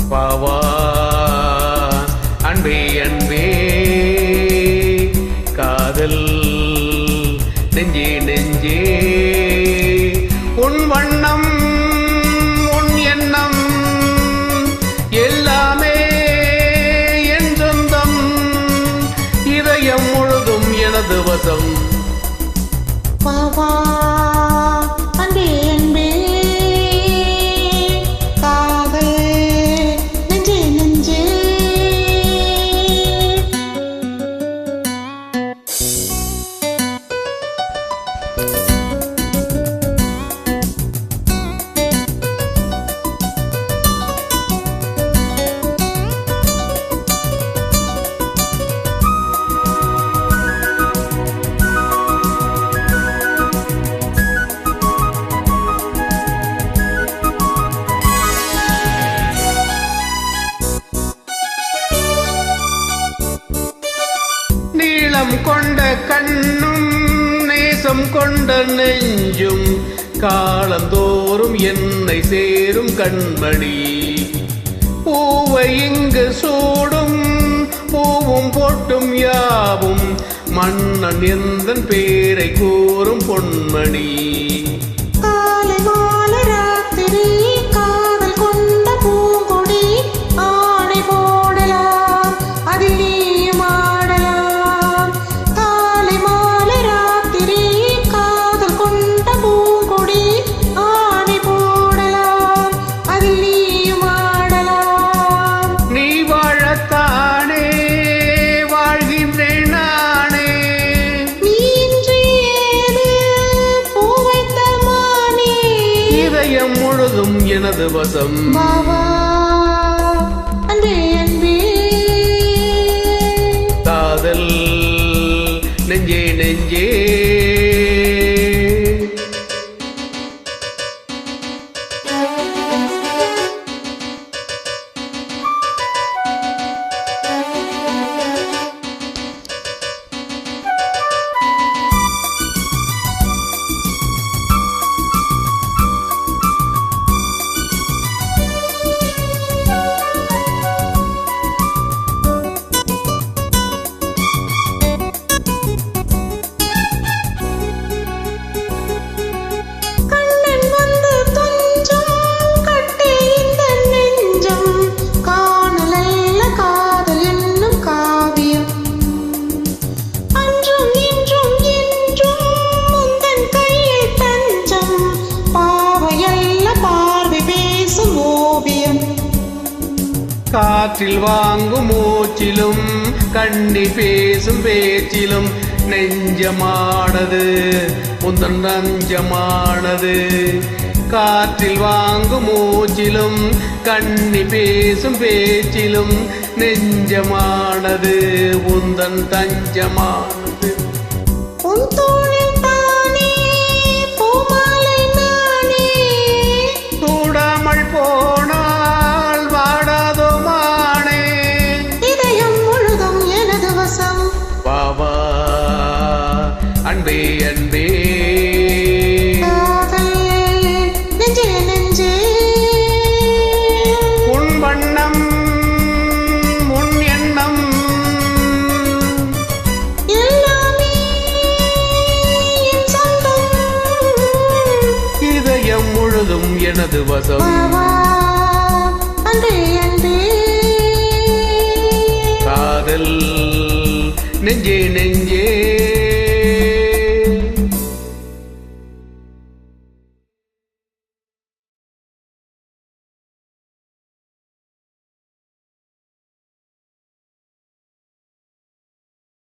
பாவா அன்பே அன்பே காதல் நெஞ்சே நெஞ்சே உன் வண்ணம் உன் எண்ணம் எல்லாமே என் சொந்தம் இதயம் முழுதும் எனது வசம் பாவா அன்பே அன்பே காதல் நெஞ்சே நெஞ்சே நீளம் கொண்ட கண்ணும் நேசம் கொண்ட நெஞ்சும் காலந்தோறும் என்னை சேரும் கண்மணி பூவை இங்கு சூடும் பூவும் போட்டும் யாவும் மன்னன் எந்தன் பேரை கூறும் பொன்மணி காலை மாலை ராத்திரி காதல் கொண்ட பூங்கொடி ஆடை போடலாம் அதில் நீயும் ஆடலாம் காலை மாலை ராத்திரி காதல் கொண்ட பூங்கொடி ஆடை போடலாம் அதில் நீயும் ஆடலாம் நீ வாழத்தானே வாழ்கின்றேன் நானே நீ இன்று ஏது பூ வைத்த மானே இதயம் முழுதும் எனது வசம் பாவா அன்பே அன்பே காதல் நெஞ்சே நெஞ்சே கண்ணன் வந்து துஞ்சும் கட்டி இந்த நெஞ்சம் காணல் அல்ல காதல் என்னும் காவியம் அன்றும் இன்றும் என்றும் முந்தன் கையில் தஞ்சம் பாவையல்ல பார்வை பேசும் ஓவியம் காற்றில் வாங்கும் மூச்சிலும் கண்ணி பேசும் பேச்சிலும் நெஞ்சமானது உந்தன் நஞ்சமானது காற்றில் வாங்கும் மூச்சிலும் கண்ணி பேசும் பேச்சிலும் நெஞ்சமானது உந்தன் தஞ்சமானது உன் தோளில் தானே பூமாலை நானே சூடாமல் போனால் வாடாதோ மானே இதயம் முழுதும் எனது வசம் பாவா அன்பே அன்பே காதல் நெஞ்சே நெஞ்சே உன் வண்ணம் உன் எண்ணம் எல்லாமே என் சொந்தம் இதயம் முழுதும் எனது வசம் பாவா அன்பே அன்பே காதல் நெஞ்சே நெஞ்சே